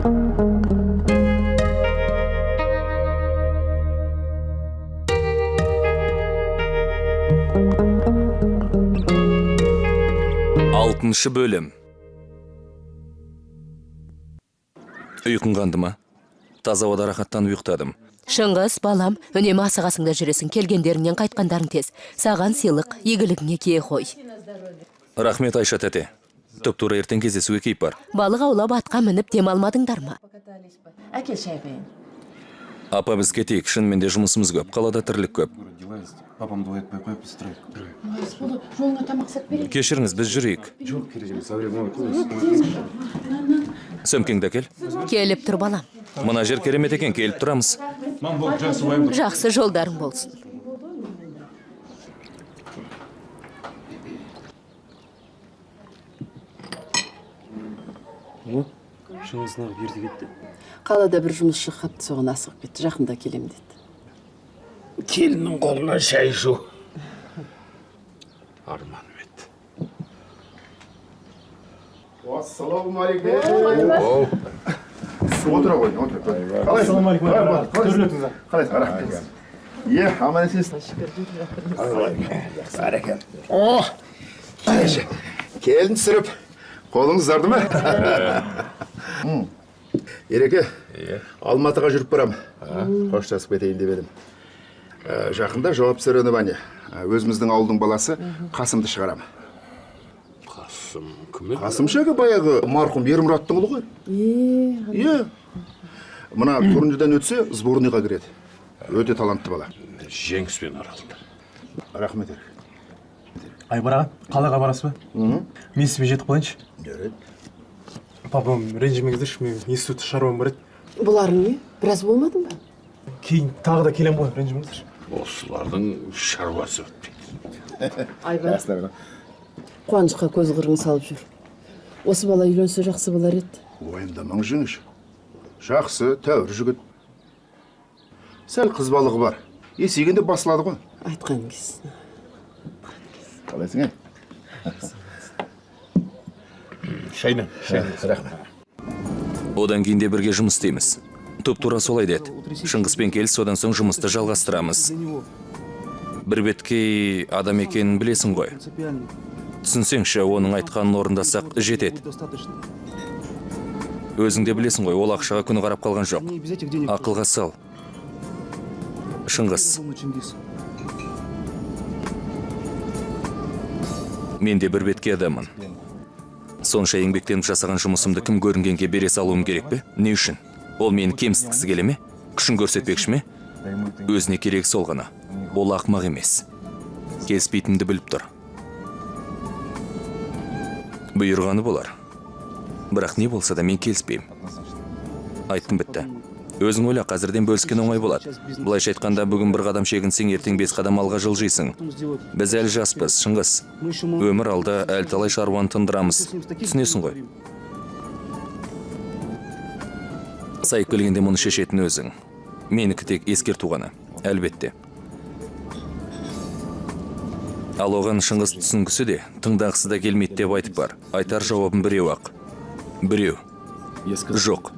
Алтыншы бөлім. Ұйқың қанды ма? Таза ауада рахаттанып ұйықтадым. Шыңғыс, балам, үнемі асығасыңда жүресің, келгендеріңнен қайтқандарың тез. Саған сыйлық, игілігіңе кие қой. Рахмет, Айша тәте. Тұп-тура ертең кездесуге кейіп бар. Балық аулап атқа мініп демалмадыңдар ма? Әкел шай құйын. Апа, біз кетейік, шынымен де жұмысымыз көп, қалада тірлік көп. Папам дует қойып быстырайық. Жолыңа тамақ сап берейін. Кешіріңіз, біз жүрейік. Жоқ, керек емес. Сөмкеңді әкел. Келіп тұр, балам. Мына жер керемет екен, келіп тұрамыз. Жақсы жолдарың болсын. Шыңғысына берді кетті. Қалада бір жұмысшы хатты соған асығып кетті, жақында келем деді. Келіннің қолына шай шу. Арманым еді. Ассалаумағалейкум. Отыра ғой, отыр. Қалайсың? Ассалаумағалейкум. Қалайсың? Қалайсың? Рахмет. Аман есенсің? Бәрекелді. Келін түсіріп, қолыңыз зарды ма? Ереке, Алматыға жүріп барам. Қоштасып кетейін деп едім. Жақында жауап сөрені бәне. Өзіміздің ауылдың баласы Қасымды шығарам. Қасым кім еді? Қасым шеге баяғы марқұм Ермұраттың ұлы ғой. Е. Мына турнирден өтсе, сборныйға кіреді. Өте талантты бала. Жеңіспен аралды. Рахмет ереке. Айбар аға, қалаға барасыз ба? Мен сізбен жетіп қалайыншы. Жарайды. Папам ренжімеңіздерші, мен институтта шаруам бар еді. Бұларың не? Біраз болмадың ба? Кейін тағы да келем ғой, ренжімеңіздерші. Осылардың шаруасы өтпейді. Айбар, қуанышқа көз қырғын салып жүр. Осы бала үйленсе жақсы болар еді. Уайымдамаң жеңіш. Жақсы, тәуір жігіт. Сәл қыз балығы бар. Есегенде басылады ғой. Айтқан кез. Қалайсың, Шайдан. Рахмет. Одан кейін де бірге жұмыс істейміз. Тұп-тура солай деді. Шыңғыспен келіс, содан соң жұмысты жалғастырамыз. Бір беткей адам екенін білесің ғой. Түсінсеңші, оның айтқанын орындасақ жетеді. Өзің де білесің ғой, ол ақшаға күні қарап қалған жоқ. Ақылға сал. Шыңғыс. Мен де бір бетке адаммын. Сонша еңбектеніп жасаған жұмысымды кім көрінгенге бере салуым керек пе? Не үшін? Ол мені кемсіткісі келе ме? Күшін көрсетпекші ме? Өзіне керек сол ғана. Ол ақмақ емес. Келіспейтінімді біліп тұр. Бұйырғаны болар. Бірақ не болса да мен келіспеймін. Айттым бітті. Өзің ойла, қазірден бөліскен оңай болады. Бұлайша айтқанда бүгін бір қадам шегінсең, ертең 5 қадам алға жылжисың. Біз әлі жаспыз, Шыңғыс. Өмір алда әлі талай шаруаны тындырамыз. Түсінесің ғой. Сайып келгенде мұны шешетін өзің. Менікі тек ескерту ғана, әлбетте. Ал оған Шыңғыс түсінгісі де, тыңдағысы да келмейді деп айтып бар. Айтар жауабым біреу ақ. Біреу. Жоқ.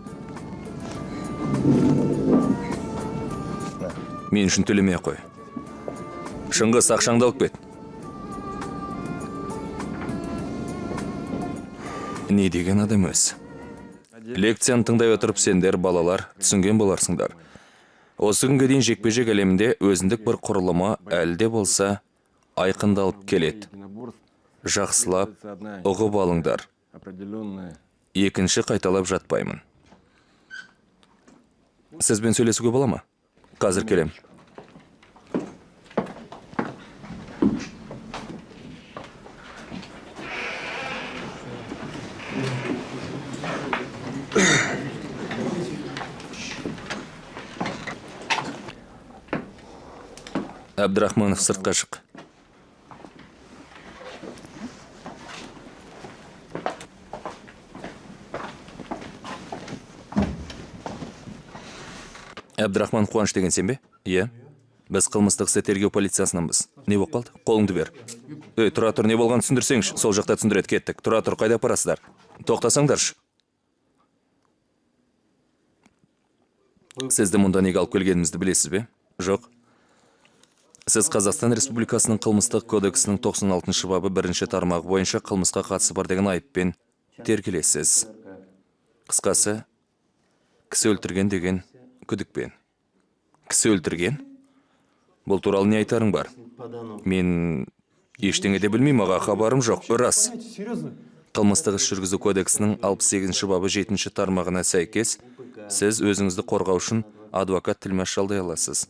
Мен үшін төлемей қой. Шыңғыс, ақшаңды алып кет. Не деген адам өз? Лекцияны тыңдай отырып сендер, балалар, түсінген боларсыңдар. Осы күнге дейін жекпе-жек әлемінде өзіндік бір құрылымы әлде болса айқындалып келеді. Жақсылап, ұғып алыңдар. Екінші қайталап жатпаймын. Сізбен сөйлесуге бола ма? Қазір келем. Әбдірахманов, сыртқа шық. Әбдірахман Қуаныш деген сен бе? Иә. Біз қылмыстық істі тергеу полициясынанбыз. Не болып қалды? Қолыңды бер. Тұра тұр, не болған түсіндірсеңші. Сол жақта түсіндіреді, кеттік. Тұра тұр, қайда апарасыздар? Тоқтасаңдаршы. Сізді мұнда неге алып келгенімізді білесіз бе? Жоқ. Сіз Қазақстан Республикасының қылмыстық кодексінің 96 бабы 1 тармағы бойынша қылмысқа қатысы бар деген айыппен тергелесіз. Қысқасы, кісі өлтірген деген күдікпен. Кісі өлтірген? Бұл туралы не айтарың бар? Мен ештеңе де білмеймін, аға, хабарым жоқ. Рас. Қылмыстық іс жүргізу кодексінің 68 бабы 7 тармағына сәйкес, сіз өзіңізді қорғау үшін адвокат тілмаш жалдай аласыз.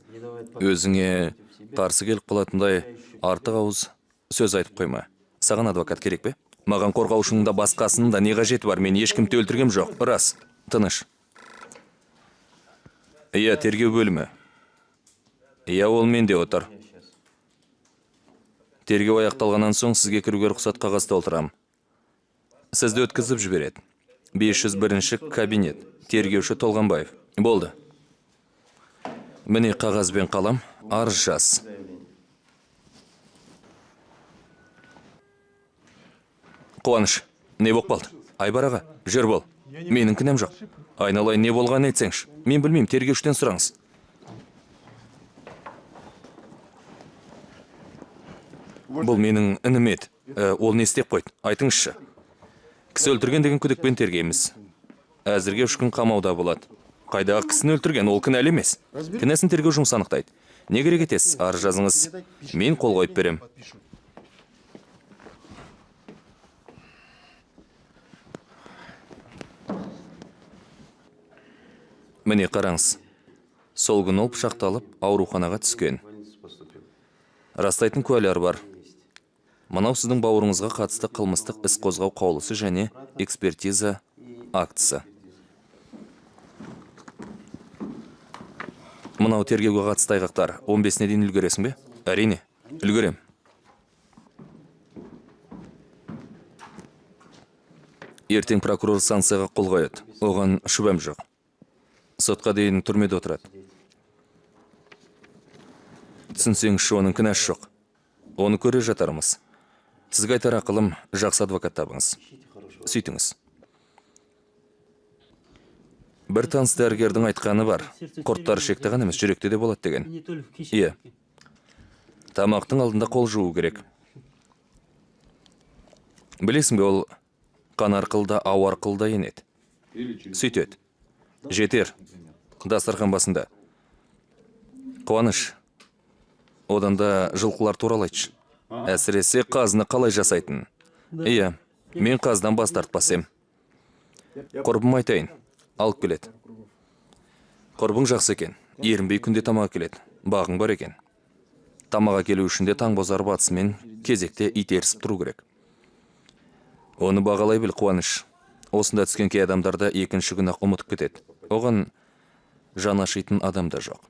Өзіңе қарсы келіп қалатындай артық ауыз сөз айтып қойма. Саған адвокат керек пе? Маған қорғаушының да басқасының да не қажеті бар? Мен ешкімді өлтіргем жоқ. Рас. Тыныш. Иә, тергеу бөлімі. Иә, ол менде отыр. Тергеу аяқталғаннан соң сізге кіруге рұқсат қағаз толтырам. Сізді өткізіп жібереді. 501 кабинет. Тергеуші Толғанбаев. Болды. Міне қағаз бен қалам, арыз жаз. Қуаныш, не боп қалды? Айбар аға, жүр бол. Менің кінәм жоқ. Айналайын, не болғанын айтсаңшы. Мен білмеймін, тергеушіден сұраңыз. Бұл менің інім еді. Ол не істеп қойды? Айтыңызшы. Кісі өлтірген деген күдікпен тергейміз. Әзірге 3 күн қамауда болады. Қайдағы кісіні өлтірген, ол кінәлі емес. Кінәсін тергеу жұмысы анықтайды. Не керек етесіз? Арыз жазыңыз. Мен қол қойып берем. Міне қараңыз. Сол күні ол пышақталып, ауруханаға түскен. Растайтын куәлер бар. Мынау сіздің бауырыңызға қатысты қылмыстық іс қозғау қаулысы және экспертиза актісі. Мынау тергеуге қатысты айғақтар. 15-не дейін үлгересің бе? Әрине, үлгерем. Ертең прокурор санкцияға қол қояды. Оған шүбәм жоқ. Сотқа дейін түрмеде отырады. Түсінсеңізші, оның кінәсі жоқ. Оны көре жатармыз. Сізге айтар ақылым, жақсы адвокат табыңыз. Сөйтіңіз. Бір таныс дәрігердің айтқаны бар. Құрттар ішекте ғана емес, жүректе де болады деген. Иә. Тамақтың алдында қол жуу керек. Білесің бе, ол қан арқылы да, ау арқылы да енеді. Сөйтеді. Жетер. Дастархан басында. Қуаныш. Одан да жылқылар туралы айтшы. Әсіресе қазыны қалай жасайтын. Иә, мен қаздан бас тартпас ем. Құрбым айтайын, алып келеді. Құрбың жақсы екен, ерінбей күнде тамаға келеді. Бағың бар екен. Тамаға келу үшін де таң бозар батысымен кезекте итерісіп тұру керек. Оны бағалай біл, Қуаныш. Осында түскен кей адамдарда екінші күн-ақ ұмытып кетеді. Оған жан ашитын адам да жоқ.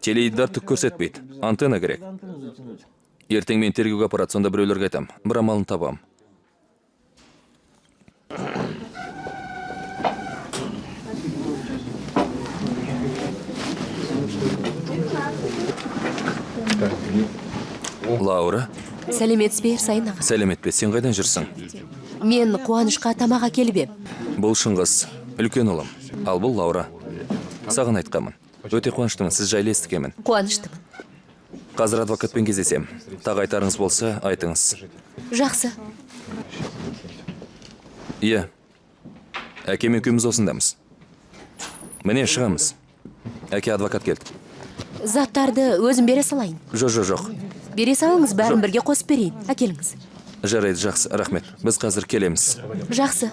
Теледидар түк көрсетпейді. Антенна керек. Ертең мен тергеуге апарады, сонда біреулерге айтам. Бір амалын табам. Лаура. Сәлеметсіз бе, Ерсайын аға? Сәлемет бе, сен қайдан жүрсің? Мен Қуанышқа тамаға келіп ем. Бұл Шыңғыс, үлкен ұлым. Ал бұл Лаура. Саған айтқамын. Өте қуаныштымын, сіз жайлы естігемін. Қуаныштымын. Қазір адвокатпен кездесем. Тағы айтарыңыз болса, айтыңыз. Жақсы. Иә. Әкем екеуміз осындамыз. Міне шығамыз. Әке адвокат келді. Заттарды өзім бере салайын. Жоқ. Бере салыңыз, бәрін бірге қосып берейін. Әкеліңіз. Жарайды, жақсы, рахмет. Біз қазір келеміз. Жақсы.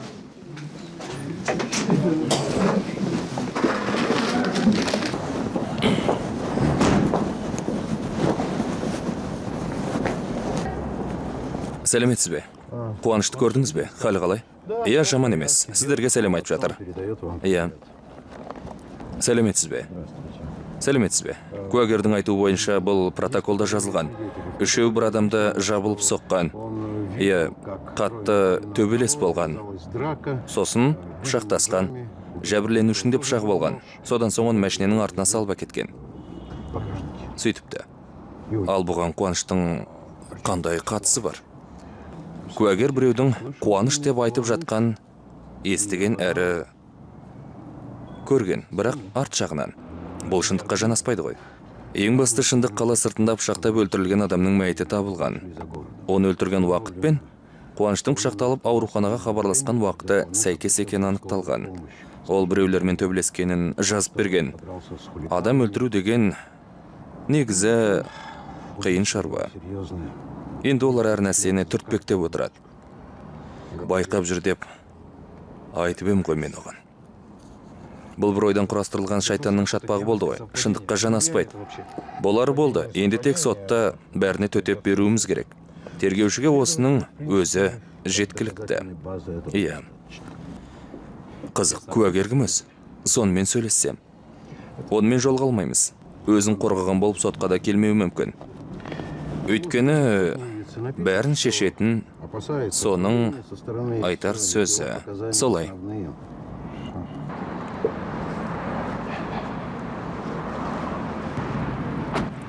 Сәлеметсіз бе? Қуанышты көрдіңіз бе? Халі қалай? Иә, жаман емес. Сіздерге сәлем айтып жатыр. Иә. Сәлеметсіз бе? Сәлеметсіз бе? Куәгердің айтуы бойынша бұл протоколда жазылған. Үшеу бір адамды жабылып соққан. Иә, қатты төбелес болған. Сосын пышақтасқан. Жәбірленушінде пышақ болған. Содан соң оны мәшиненің артына салып әкеткен. Сөйтіпті. Ал бұған Қуаныштың қандай қатысы бар? Куәгер біреудің Қуаныш деп айтып жатқан, естіген әрі көрген, бірақ арт жағынан. Бұл шындыққа жанаспайды ғой. Ең басты шындық қала сыртында пышақтап өлтірілген адамның мәйіті табылған. Оны өлтірген уақыт пен Қуаныштың пышақталып ауруханаға хабарласқан уақыты сәйкес екені анықталған. Ол біреулермен төбелескенін жазып берген. Адам өлтіру деген негізі қиын шаруа. Енді олар әр нәрсені түртпектеп отырады. Байқап жүр деп айтып ем ғой мен оған. Бұл бір ойдан құрастырылған шайтанның шатпағы болды ғой. Шындыққа жанаспайды. Болары болды. Енді тек сотта бәріне төтеп беруіміз керек. Тергеушіге осының өзі жеткілікті. Иә. Қызық, куәгер кіміз? Сонымен сөйлессем. Онымен жолға алмаймыз. Өзін қорғаған болып сотқа да келмеуі мүмкін. Өйткені бәрін шешетін соның айтар сөзі. Солай.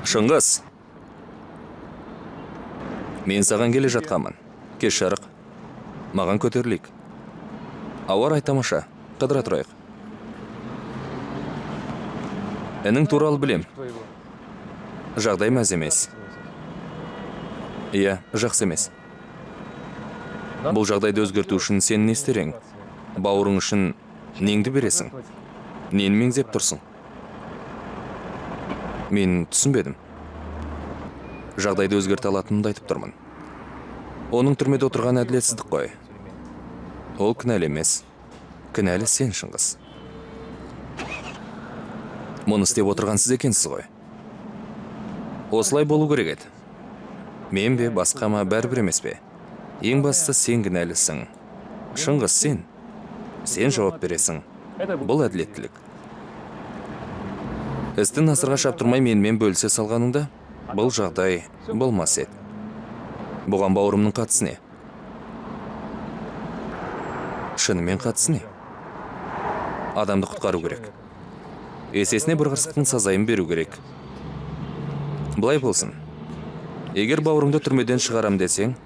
Шыңғыс. Мен саған келе жатқанмын. Кеш жарық. Маған көтерілейік. Ауа райы тамаша. Қыдыра тұрайық. Әнің туралы білем. Жағдай мәз емес. Иә, жақсы емес. Бұл жағдайды өзгерту үшін сен не істерең? Бауырың үшін неңді бересің? Нені меңзеп тұрсың? Мен түсінбедім. Жағдайды өзгерте алатынымды айтып тұрмын. Оның түрмеде отырған әділетсіздік қой. Ол кінәлі емес. Кінәлі сен, Шыңғыс. Мұны істеп отырған сіз екенсіз ғой. Осылай болу керек еді. Мен бе, басқа ма, бәрібір емес пе? Ең бастысы сен кінәлісің. Шыңғыс, сен. Сен жауап бересің. Бұл әділеттілік. Істі насырға шаптырмай менімен бөлісе салғаныңда, бұл жағдай болмас еді. Бұған бауырымның қатысы не? Шынымен қатысы не? Адамды құтқару керек. Есесіне бір қырсықтың сазайын беру керек. Бұлай болсын. Егер бауырыңды түрмеден шығарам десең,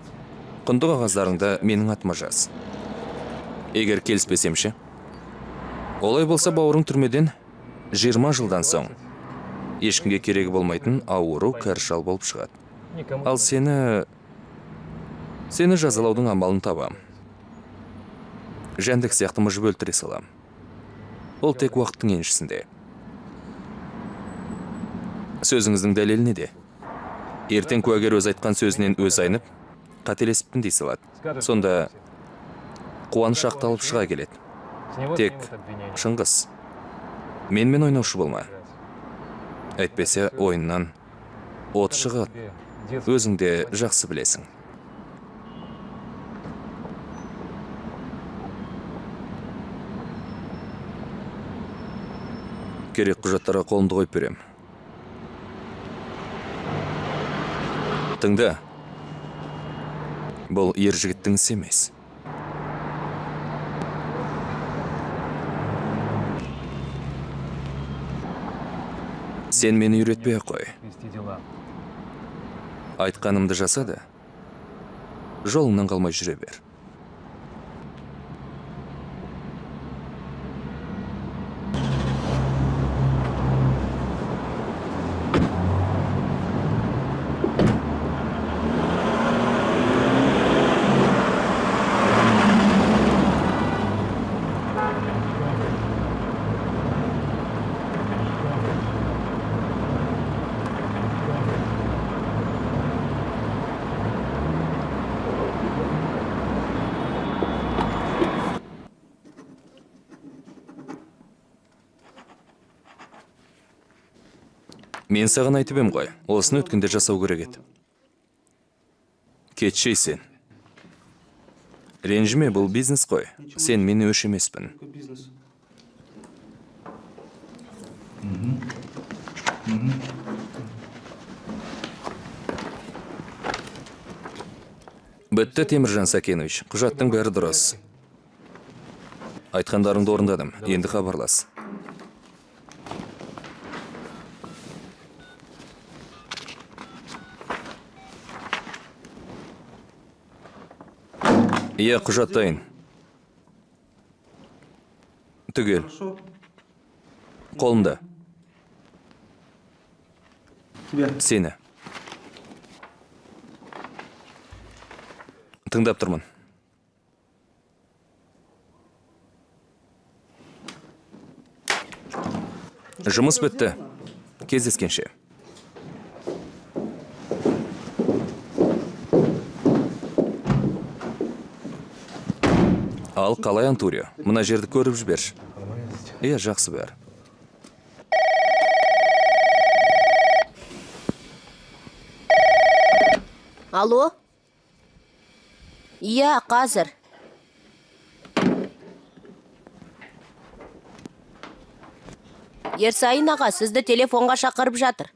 құнды қағаздарыңды менің атыма жаз. Егер келіспесем ше? Олай болса бауырың түрмеден 20 жылдан соң ешкімге керегі болмайтын ауру кәршал болып шығады. Ал сені жазалаудың амалын табам. Жәндік сияқты мұжып өлтіре салам. Ол тек уақыттың еншісінде. Сөзіңіздің дәлелі неде? Ертең куәгер өз айтқан сөзінен өз айнып, қателесіптін дей салады. Сонда қуаныш ақталып шыға келеді. Тек Шыңғыс, менімен ойнаушы болма. Әйтпесе ойыннан от шығады. Өзің де жақсы білесің. Керек құжаттарға қолымды қойып берем. Тыңда. Бұл ер жігіттің ісі емес. Сен мені үйретпей қой. Айтқанымды жасады. Жолыңнан қалмай жүре бер. Мен саған айтып ем ғой, осыны өткенде жасау керек еді. Кетшейсен. Ренжіме, бұл бизнес қой. Сен мені өш емеспін. Бітті, Теміржан Сәкенович. Құжаттың бәрі дұрыс. Айтқандарыңды орындадым. Енді хабарлас. Иә, құжат дайын. Түгел. Қолымда. Тебя. Сені. Тыңдап тұрмын. Жұмыс бітті. Кездескенше. Ал, қалай Антурио? Мына жерді көріп жіберші. Иә, жақсы бәрі. Алло? Иә, қазір. Ерсайын аға, сізді телефонға шақырып жатыр.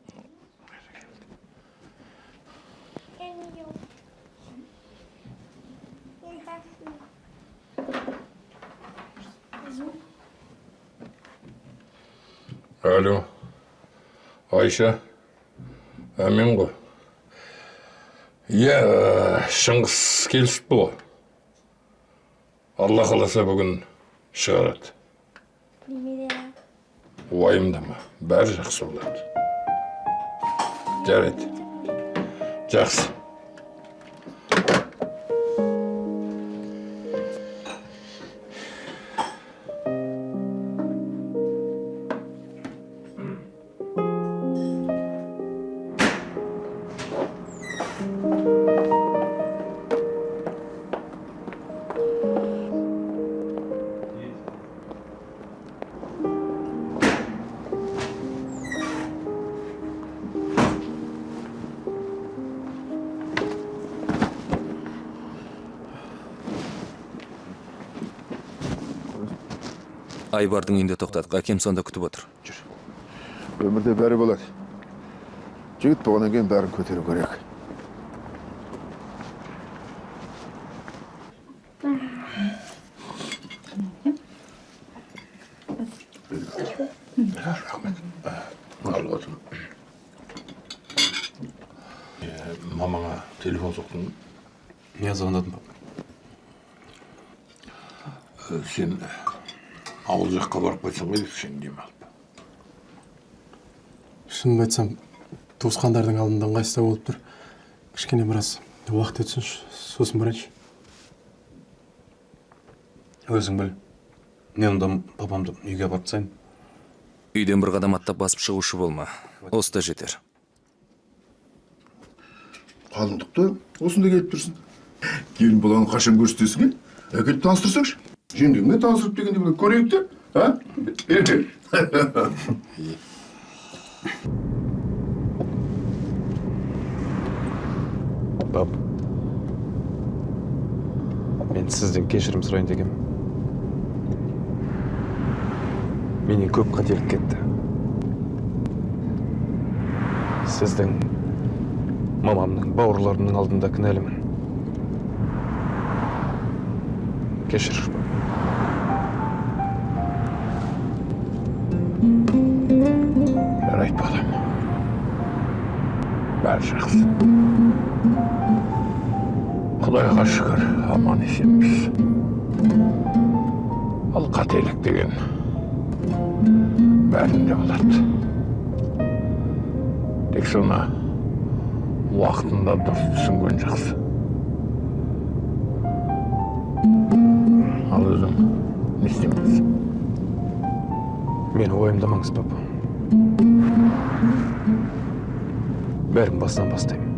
Алло. Айша. Мен ғой. Иә, Шыңғыс келісіпті ғой. Алла қаласа бүгін шығарады. Уайымдама, бәрі жақсы болады. Жарайды. Жақсы. Айбардың үйінде тоқтадық. Әкем сонда күтіп отыр. Өмірде бәрі болады. Жігіт болғаннан кейін бәрін көтеру керек. Al oğlum. Мамаңа телефон соқтың. Я звондадым. Сен ауыл жаққа барып қойсаң ғой сен демалып. Шынымды айтсам, туысқандардың алдында ыңғайсыздау болып тұр. Кішкене біраз уақыт өтсінші, сосын барайыншы. Өзің біл. Мен онда папамды үйге апарып тастайын. Үйден бір қадам аттап басып шығушы болма. Осыда жетер. Қалыңдықты осында келіп тұрсың. Келін баланы қашан көрсетесің, әкеліп таныстырсаңшы. Жеңгеңе таныстырып дегенде бұны көрейік те, а? Пап, мен сізден кешірім сұрайын дегем. Менен көп қателік кетті. Сіздің мамамның, бауырларымның алдында кінәлімін. Кешір. Жарайды балам. Бәрі жақсы. Құдайға шүкір, аман есенбіз. Ал қателік деген бәрінде болады. Тек соны уақытында дұрыс түсінген жақсы. Ал өзің не істейміз? Мені уайымдамаңыз, папа. Бәрін басынан бастаймын.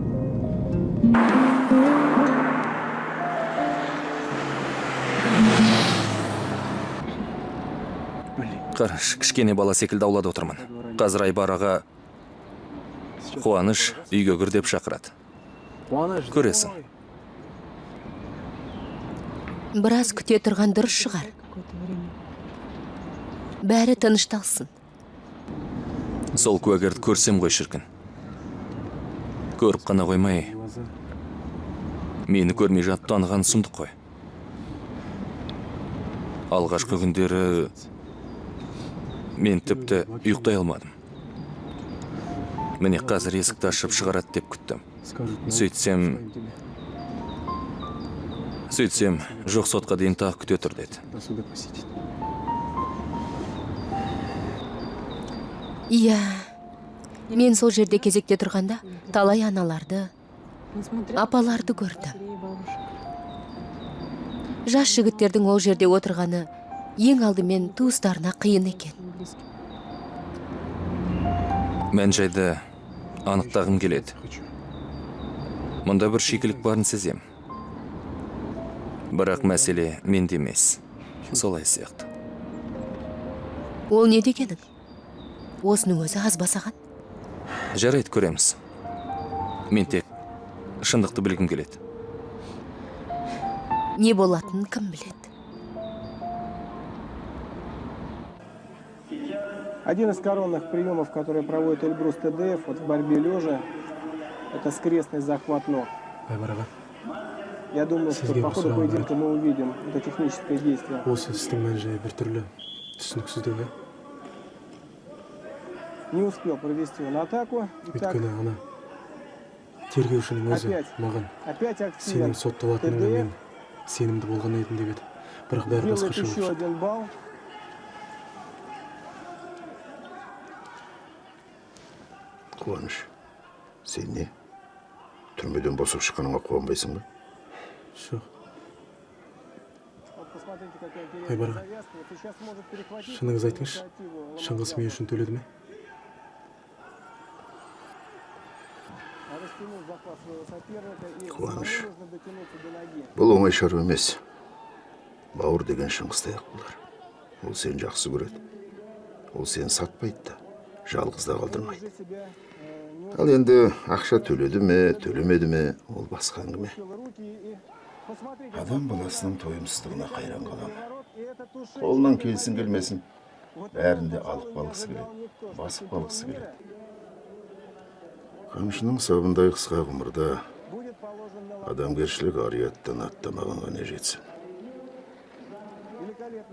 Қараш, кішкене бала секілді аулада отырмын. Қазір Айбар аға Қуаныш үйге кір деп шақырады. Көресің. Біраз күте тұрған дұрыс шығар. Бәрі тынышталсын. Сол куәгерді көрсем ғой шіркін. Көріп қана қоймай, мені көрмей жат таныған сұмдық қой. Алғашқы күндері мен тіпті ұйықтай алмадым. Міне қазір есікті ашып шығарады деп күттім. Сөйтсем, жоқ сотқа дейін тағы күте тұр деді. Иә, мен сол жерде кезекте тұрғанда талай аналарды, апаларды көрдім. Жас жігіттердің ол жерде отырғаны ең алдымен туыстарына қиын екен. Мән жайды анықтағым келеді. Мұнда бір шикілік барын сезем. Бірақ мәселе менде емес. Солай сияқты. Ол не дегенің? Осының өзі аз ба саған? Жарайды, көреміз. Мен тек шындықты білгім келеді. Не болатынын кім біледі? Один из коронных приемов, который проводит Эльбрус ТДФ вот в борьбе лежа, это скрестный захват ног. Айбар аға, Я думаю, что Сергей по ходу Мусоров, поединка мы увидим это техническое действие. осы істің мән жайы біртүрлі түсініксіздеу, Не успел провести он атаку. Итак, өйткені ана тергеушінің өзі Опять. маған опять сенің акцент. сотталатыныңа мен сенімді болған едім деп еді. Бірақ бәрі Делает басқаша болып еще шықты. один балл. Қуаныш, сен не? Түрмеден босып шыққаныңа қуанбайсың ба? Жоқ, Вот посмотрите, какая Айбар интересная аға, завязка. Вот сейчас может перехватить шыныңыз айтыңызшы, инициативу шыңғыс мен үшін төледі ме? Растянул захват своего соперника и Қуаныш. самому нужно дотянуться до ноги. Бұл оңай шаруа емес. Бауыр деген шыңғыстай ақ болар. Ол сені жақсы көреді. Ол сені сатпайды да, жалғыз да қалдырмайды. Уже себя не Ал енді ақша төледі ме, төлемеді ме, ол басқа әңгіме. упустил руки и посмотрите. Адам баласының тойымсыздығына қайран қалам. И это туши. Қолынан келсін келмесін, бәрінде алып қалғысы келеді, басып қалғысы келеді. Қамшының сабындай қысқа ғұмырда Будет положен на адамгершілік ар-ұяттан аттамаған ғана жетсін.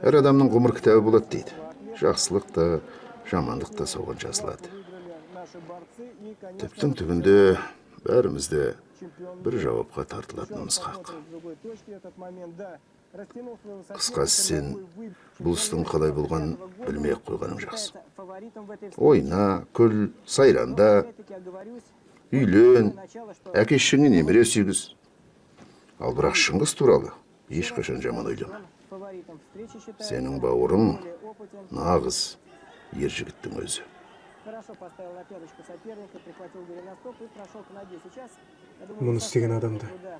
Әр адамның ғұмыр кітабы болады дейді. Жақсылық та, жамандық та соған жазылады. выбрали наши борцы и, конечно, Түптің түбінде бәрімізде бір жауапқа тартылатынымыз хақ. посмотрим с другой точки этот момент. Да, растянул своего Қысқасы сен соперника, бұл істің қалай болғанын білмей-ақ қойғаның жақсы. фаворитом в этой встрече. Ойна, күл, сайранда, Опять-таки оговорюсь, үйлен, начало, что әке-шешеңе немере сүйгіз. Ал бірақ шыңғыс туралы ешқашан жаман ойлама. фаворитом встречи считается. Сенің бауырың Более опытен. нағыз ер жігіттің өзі. Хорошо поставил на пяточку соперника, прихватил голеностоп и прошел к ноге. Сейчас, я думаю, Мұны достаточно істеген адамды труда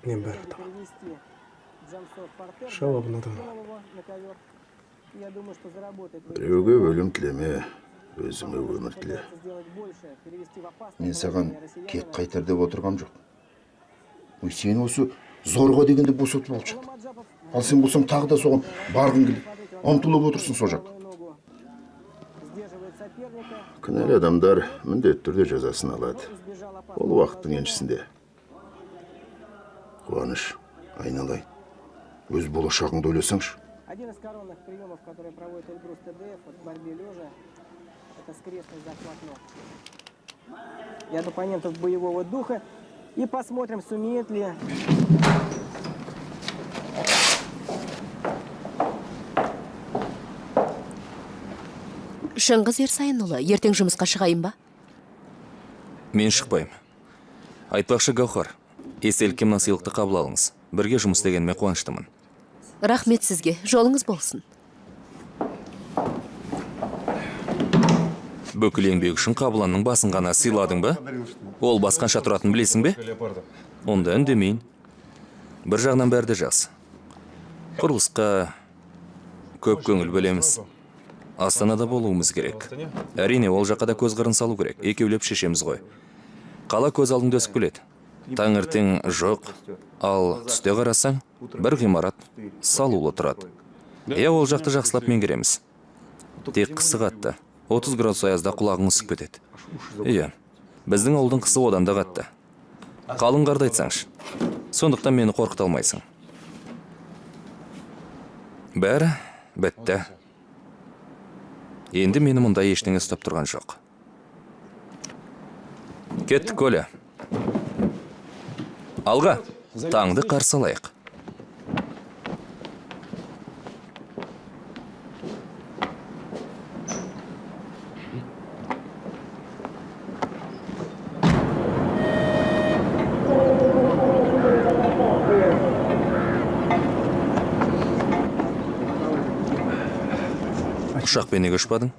мен бәрі чтобы табам. перевести Джамсо в партер, Жауабын да, адам. кинул его на ковер. И я думаю, что заработает. Біреуге өлім тілеме, өзіңе өмір тіле. Постарается сделать больше, перевести в опасное Мен саған положение россиянина. кек қайтар деп отырғам жоқ. Ой, сен осы зорға дегенде босатып алып шықты. Маджапов, Ал сен болсаң тағы да соған барғың келеді. Ұмтылып отырсың со жақ. правую ногу сдерживает соперника, Кінәлі адамдар міндетті түрде жазасын алады. избежал опасного Ол уақыттың еншісінде. Қуаныш, айналайын. Өз болашағыңды ойласаңшы. Один из коронных приемов, который проводит Эльбрус ТДФ вот в борьбе лежа, это скрестный захват ног. И от оппонентов боевого духа. И посмотрим, сумеет ли Шыңғыс Ерсайынұлы, ертең жұмысқа шығайын ба? Мен шықпаймын. Айтпақшы Гаухар, естелікке мына сыйлықты қабыл алыңыз. Бірге жұмыс істегеніме қуаныштымын. Рахмет сізге, жолыңыз болсын. Бүкіл еңбек үшін Қабыланның басын ғана сыйладың ба? Ол басқанша тұратын білесің бе? Онда үндемейін. Бір жағынан бәрі де жақсы. Құрылысқа көп көңіл бөлеміз. Астанада болуымыз керек. Әрине, ол жаққа да көз қырын салу керек. Екеулеп шешеміз ғой. Қала көз алдыңда өсіп келеді. Таңертең жоқ, ал түсте қарасаң, бір ғимарат салулы тұрады. Иә, ол жақты жақсылап меңгереміз. Тек қысы қатты. 30 градус аязда құлағың үсіп кетеді. Иә, біздің ауылдың қысы одан да қатты. Қалың қарды айтсаңшы. Сондықтан мені қорқыта алмайсың. Бәрі бітті. Енді мені мұнда ештеңе ұстап тұрған жоқ. Кеттік, Коля. Алға, таңды қарсы алайық. ұшақпен неге ұшпадың?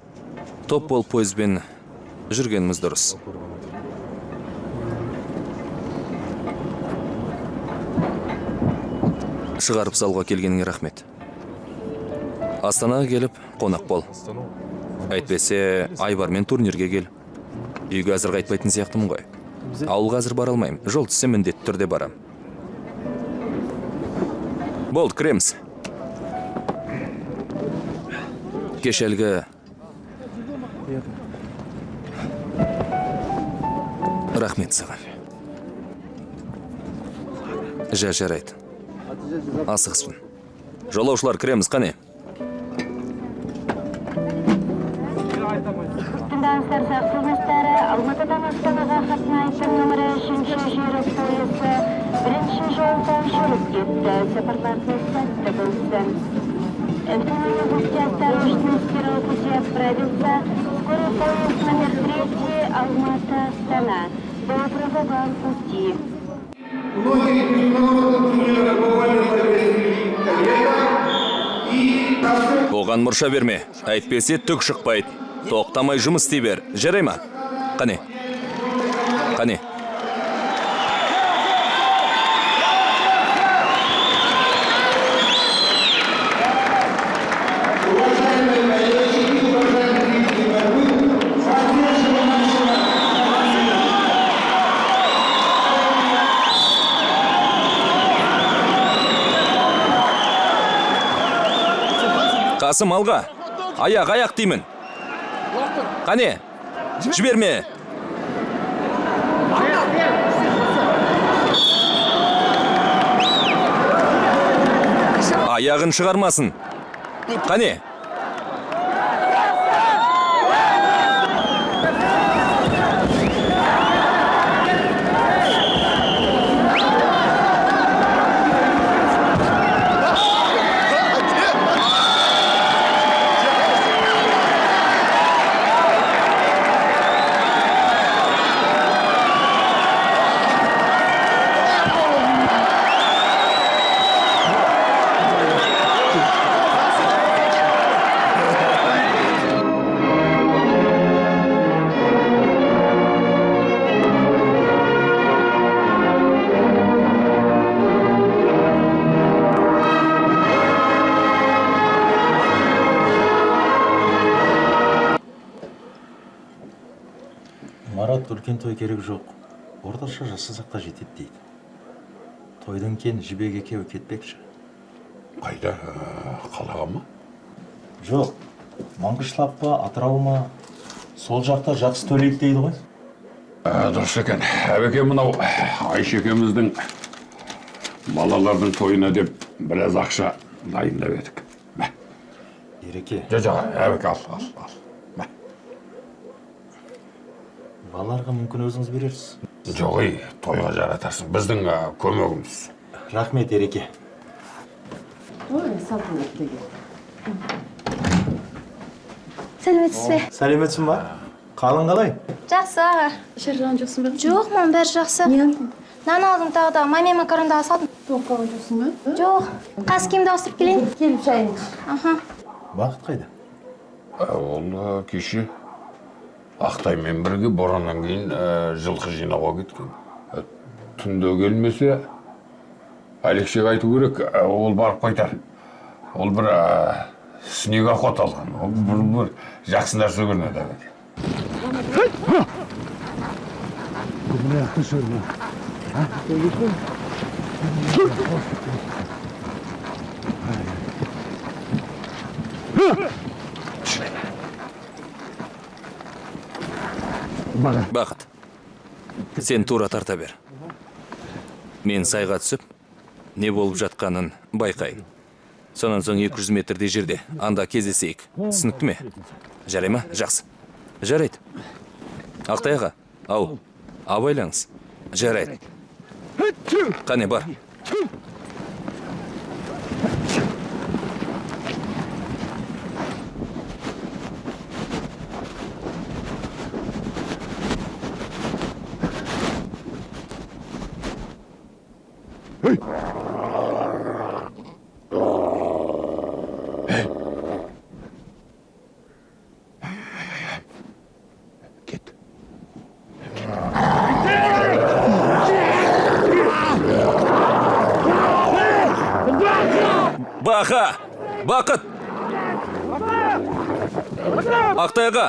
Топ болып пойызбен жүргеніміз дұрыс. Шығарып салға келгеніңе рахмет. Астанаға келіп, қонақ бол. Әйтпесе, Айбармен турнирге кел. Үйге әзір қайтпайтын сияқтымын ғой. Ауылға әзір бара алмайым. Жол түссе міндетті түрде барам. Болды, кіреміз. Кешелгі рахмет саған. Жарайды. Асығыспын. Жолаушылар, кіреміз, қане? Тыңдаңыздар, сақсызмыстары, Алматыдан Астанаға қатынайтын нөмірі 3-ші жүйрік пойызы 1-ші жолдан жүріп кетті. Сапарларыңыз сәтті болсын. Автомобильные осторожности, пути отправиться. Скорый поезд номер 3 Алмата-Астана. Доброго вам пути. Многие международные турниры бывали Оған мұрша берме. Әйтпесе түк шықпайды. Тоқтамай жұмыс істей бер. Жарай ма? Қане? Қане? Қасым, алға. Аяқ деймін. Қане? Жіберме. Аяғын шығармасын. Қане? Марат, үлкен той керек жоқ. Орташа жасасақ та жетеді дейді. Тойдан кейін жібек екеуі кетпекші. Қайда? Қалаға ма? Жоқ. Маңғышлақ па, Атырау ма? Сол жақта жақсы төлейді дейді ғой. Дұрыс екен. Әбеке, мынау Айша екеуміздің балалардың тойына деп біраз ақша дайындап едік. Ереке. Жоқ, әбеке, ал. Балаларға мүмкін өзіңіз берерсіз. Жоғый, тойға жаратасың. Біздің көмегіміз. Рахмет, Ереке. Ой, салтанат деген. Сәлеметсіз бе? Сәлеметсің ба? Қалың қалай? Жақсы, аға. Шаржан жоқсың ба? Жоқ, мұның бәрі жақсы. Не алдың? Нан алдым тағы да, маме макаронда салдым. Тоққа жоқсың ба? Жоқ, қас киімді ауыстырып келейін. Келіп шайын. Аха. Бақыт қайда? Ол кеше Ақтаймен бірге бораннан кейін жылқы жинауға кеткен. Түнде келмесе, Алексейге айту керек, ол барып қайтар. Ол бір снег охота алған. Бір жақсы нәрсе көрінеді. Бақыт, сен тура тарта бер. Мен сайға түсіп, не болып жатқанын байқайын. Сонан соң 200 метрдей жерде, анда кездесейік. Түсінікті ме? Жарай ма? Жақсы. Жарайды. Ақтайға, ау, абайлаңыз. Жарайды. Қане, бар. аға, бақыт! Ақтай аға!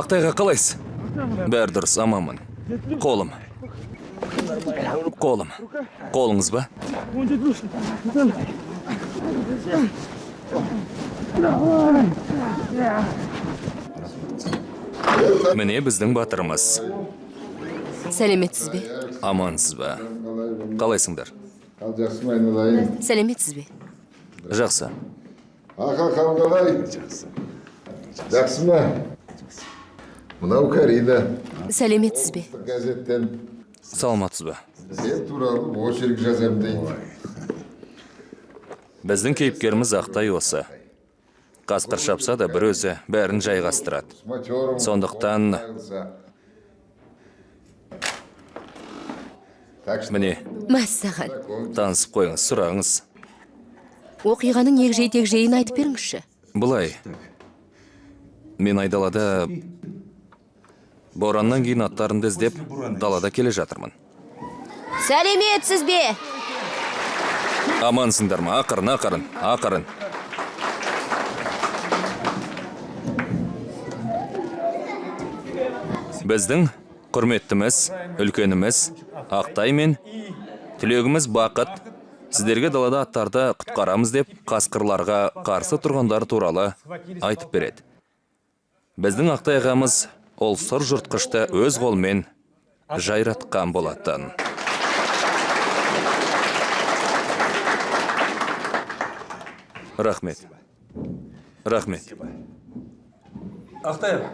Ақтайға қалайсыз? Бәрі дұрыс, аманмын. Қолым. Қолыңыз ба? Міне біздің батырымыз. Сәлеметсіз бе? Амансыз ба? Қалайсыңдар? Ал жақсы айналайын. Сәлеметсіз бе? Жақсы. Аға қалай? Жақсы ма? Мынау Карина. Сәлеметсіз бе? Газеттен Саламатсыз ба? сен туралы очерк жазамын дейді. Біздің кейіпкеріміз Ақтай осы. Қасқыр шапса да бір өзі бәрін жайғастырады. Сондықтан міне, Мәссаған. танысып қойыңыз, сұрағыңыз. Оқиғаның егжей-тегжейін айтып беріңізші. Бұлай, мен айдалада бораннан кейін аттарымды іздеп далада келе жатырмын. Сәлеметсіз бе? Амансыңдар ма? Ақырын. Біздің құрметтіміз, үлкеніміз Ақтай мен түлегіміз Бақыт сіздерге далада аттарды құтқарамыз деп қасқырларға қарсы тұрғандар туралы айтып береді. Біздің Ақтай ағамыз ол сұр жұртқышты өз қолмен жайратқан болатын. Рахмет. Ақтай аға,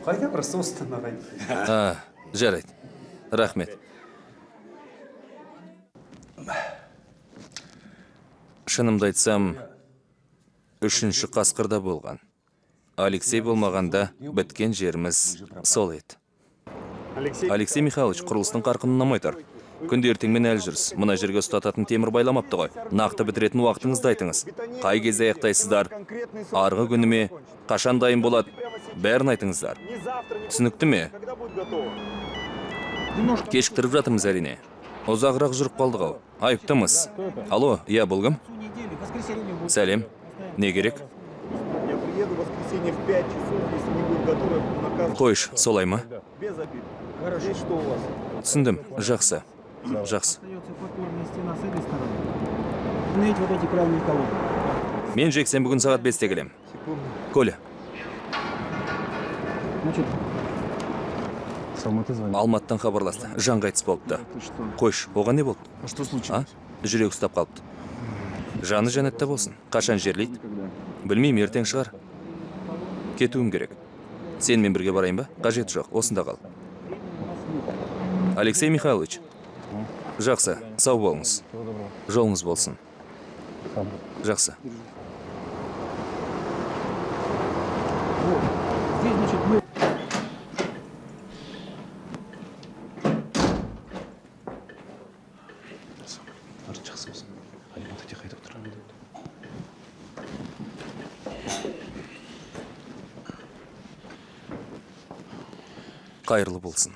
қайда барасыз осыдан ағайын? Жарайды. Рахмет. Шынымды айтсам, үшінші қасқырда болған. Алексей болмағанда біткен жеріміз сол еді. Алексей Михайлович құрылыстың қарқынын ұнамай тұр. Күнде ертеңмен әлі жүрсіз. Мына жерге ұстататын темір байламапты ғой. Нақты бітіретін уақытыңызды айтыңыз. Қай кезде аяқтайсыздар? Арғы күніме қашан дайын болады? Бәрін айтыңыздар. Түсінікті ме? Кешіктіріп жатырмыз әрине. Ұзағырақ жүріп қалдық ау. Айыптымыз. Алло, иә, бұл кім? Сәлем. Не керек? Қойш, солай ма? Түсіндім, жақсы. Мен жексен бүгін сағат 5-те келем. Коля. Алматтан хабарласты. Жан қайтыс болыпты. Қойш, оған не болды? Жүрек ұстап қалыпты. Жаны жәннатта болсын. Қашан жерлейді? Білмеймін, ертең шығар. Кетуім керек. Сенімен бірге барайын ба? Қажеті жоқ, осында қал. Алексей Михайлович. Жақсы, сау болыңыз. Жолыңыз болсын. Жақсы. Қайырлы болсын.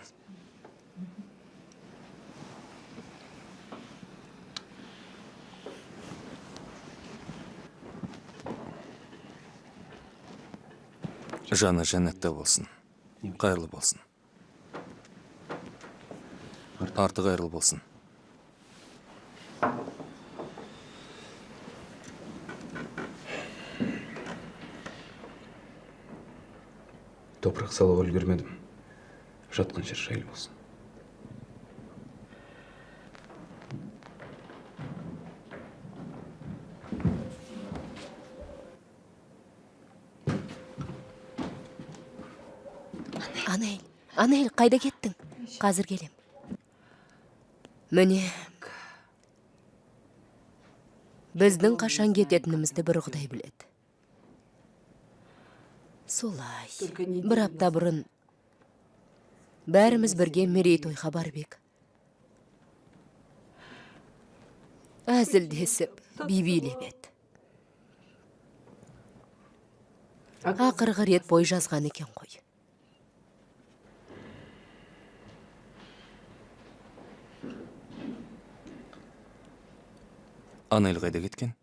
Жаны жәннатта болсын. Қайырлы болсын. Арты қайырлы болсын. Топырақ салуға үлгермедім. Жатқан жер жайлы болсын. Анел, қайда кеттің? Қазір келем. Міне, біздің қашан кететінімізді бір Құдай біледі. Солай, бір апта бұрын бәріміз бірге мерейтойға барып ек. Әзілдесіп, би билеп еді. Ақырғы рет бой жазған екен қой. Анел қайда кеткен?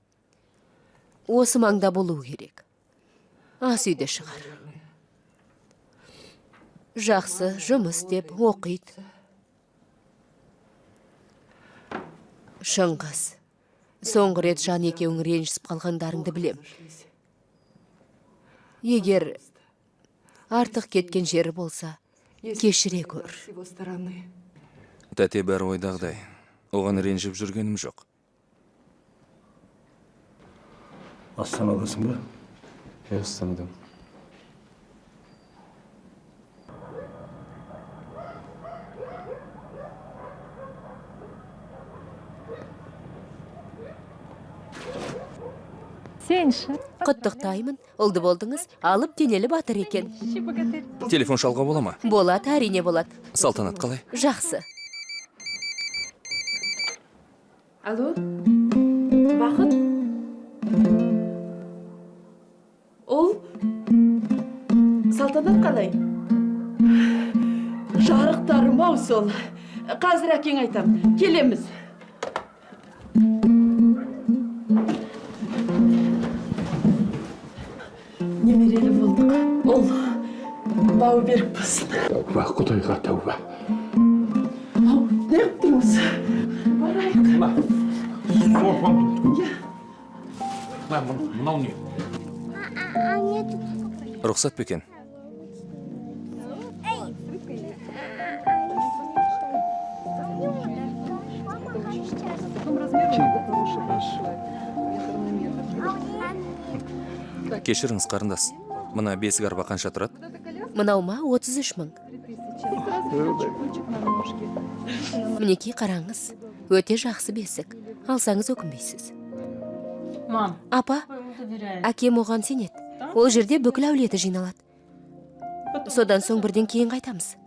Осы маңда болу керек. Ас үйде шығар. Жақсы жұмыс деп оқиды. Шыңғыс, соңғы рет жан екеуің ренжісіп қалғандарыңды білем. Егер артық кеткен жері болса, кешіре көр. Тәте бәрі ойдағыдай. Оған ренжіп жүргенім жоқ. Астанадасың ба? Астанадамын. Құттықтаймын, ұлды болдыңыз, алып денелі батыр екен. Телефон шалға бола ма? Болады, әрине болады. Салтанат қалай? Жақсы. Алло, Бақыт? Ол Салтанат қалай? Жарықтарым ау сол. Қазір әкең айтам, келеміз. Немерелі болдық. Ол бау берік болсын. Тәуба, Құдайға тәуба. Ау, не қыптыңыз? Барайық. Мынау не? Рұқсат бекен. Кешіріңіз, қарындас. Мына бесік арба қанша тұрады? Мынау ма 33 мың. Мінекей қараңыз, өте жақсы бесік. Алсаңыз өкінбейсіз. Апа, әкем оған сенеді. Ол жерде бүкіл әулеті жиналады. Содан соң бірден кейін қайтамыз.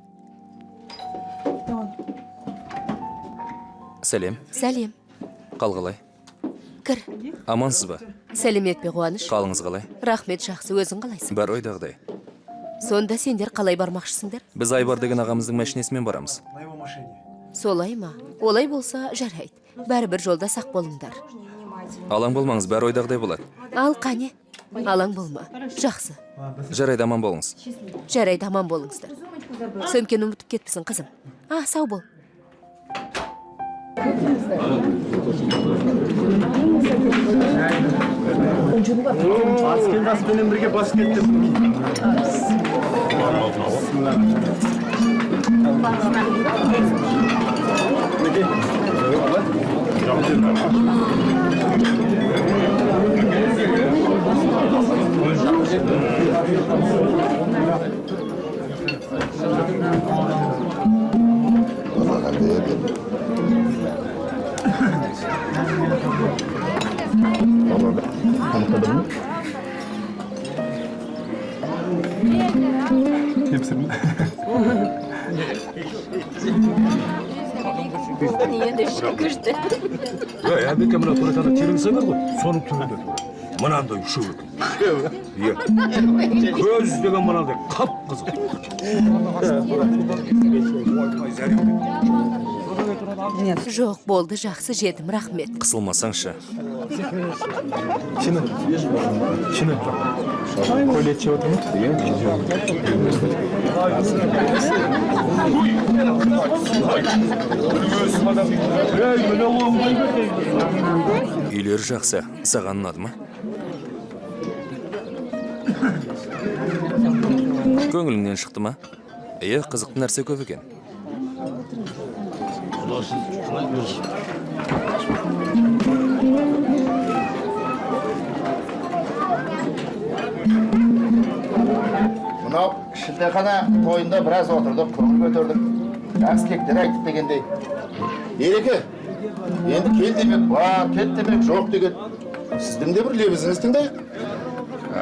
Сәлем. Сәлем. Қалғалай. Кір. Амансыз ба? Сәлемет пе, Қуаныш? Қалыңыз қалай? Рахмет, жақсы, өзің қалайсың? Бәр ойдағыдай. Сонда сендер қалай бармақшысыңдар? Біз Айбар деген ағамыздың мәшінесімен барамыз. Солай ма? Олай болса жарайды. Бәрібір жолда сақ болыңдар. Алаң болмаңыз, бәр ойдағыдай болады. Ал қане? Алаң болма. Жақсы. Жарайды, аман болыңыз. Жарайды, аман болыңыздар. Сөмкені ұмытып кетпісің, қызым. Сау бол. Аспенмен бірге басып кеттім. Әбеке мына торетада теріңсі бар ғой, соның түбінде. Мынандай үшеу екен. Көз деген мынандай қап қызық. Жоқ, болды, жақсы, жетім, рахмет. Қысылмасаңшы. Чыны. Көйлет жеп Үйлер жақсы. Саған ұнады ма? Көңіліңнен шықты ма? Қызықты нәрсе көп екен. Мынау шілдехана тойында біраз отырдық, көңіл көтердік. Жақсы тілектер айттық дегендей. Ереке, енді кел демек, бар, кет демек, жоқ деген. Сіздің де бір лебізіңіз тыңдайық.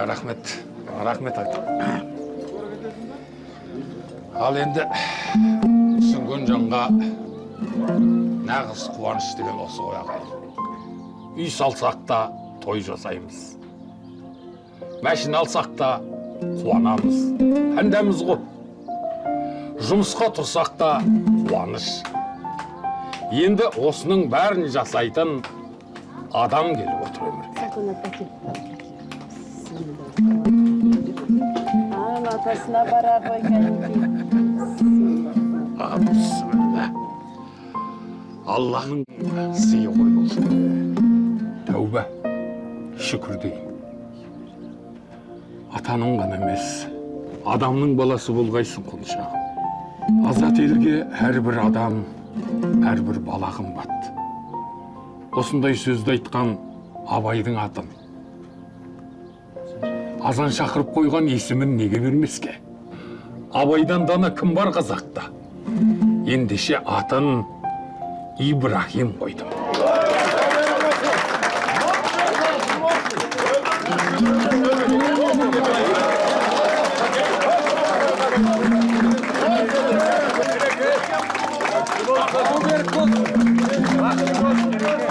Рахмет, рахмет айттым. Ал енді түсінген жанға нағыз қуаныш деген осы ғой ағай. Үй салсақ та той жасаймыз. Мәшін алсақ та қуанамыз, пәндәміз ғой. Жұмысқа тұрсақ та қуаныш. Енді осының бәрін жасайтын адам келіп отыр өмірге. Атасына бара Бісміллә. Аллахның сыйы ғой болсын. Тәубә, шүкір дейін. Атаның ғана емес, адамның баласы болғайсың құлшағым. Азат елге әрбір адам, әрбір бала қымбат. Осындай сөзді айтқан Абайдың атын. Азан шақырып қойған есімін неге бермеске? Абайдан дана кім бар қазақта? Ендеше атын Ибрахим қойдым.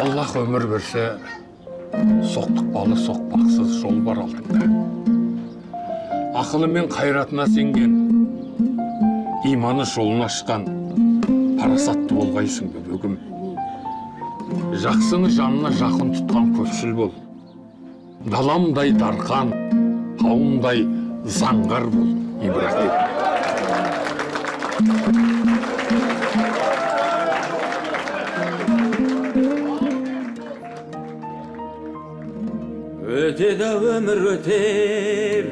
Аллах өмір берсе, соқтықпалы соқпақсыз жол бар алдыңда. Ақылы мен қайратына сенген, иманы жолын ашқан, парасатты болғайсың бе бөгім. Жақсыны жанына жақын тұтқан көпшіл бол. Даламдай дарқан, тауымдай заңғар бол, Ибрахим. Өтеді өмір өтер,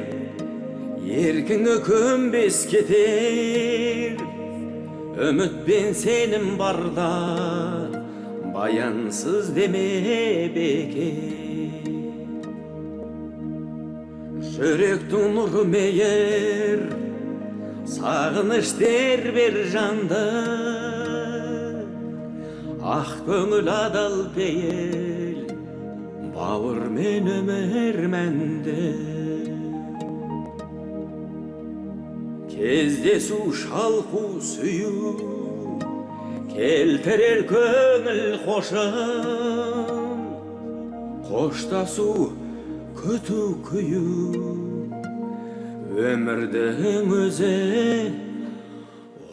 еркіңі көнбес кетер. Үмітпен сенім барда, баянсыз деме бекер. Жүректің нұры мейір, сағыныш тербер жанды. Ақ көңіл адал пейіл, бауыр мен өмір мәнді. Кездесу шалқу сүю, келтірер көңіл қошын. Қоштасу күту күю, өмірдің өзі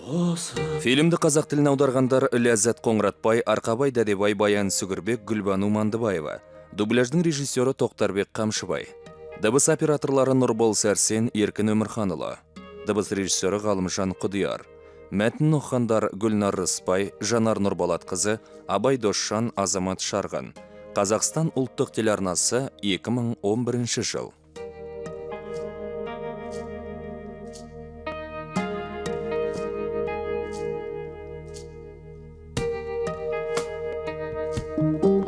осы. Фильмді қазақ тіліне аударғандар Ләззат Қоңыратбай, Арқабай Дәдебай, Баян Сүгірбек, Гүлбану Мандыбаева. Дубляждың режиссері Тоқтарбек Қамшыбай. Дыбыс операторлары Нұрбол Сәрсен, Еркін Өмірханұлы. Дыбыс режиссері Ғалымжан Құдияр. Мәтін оқығандар Гүлнар Рыспай, Жанар Нұрболатқызы, Абай Досжан, Азамат Шарған. Қазақстан ұлттық телеарнасы, 2011 жыл. Thank you.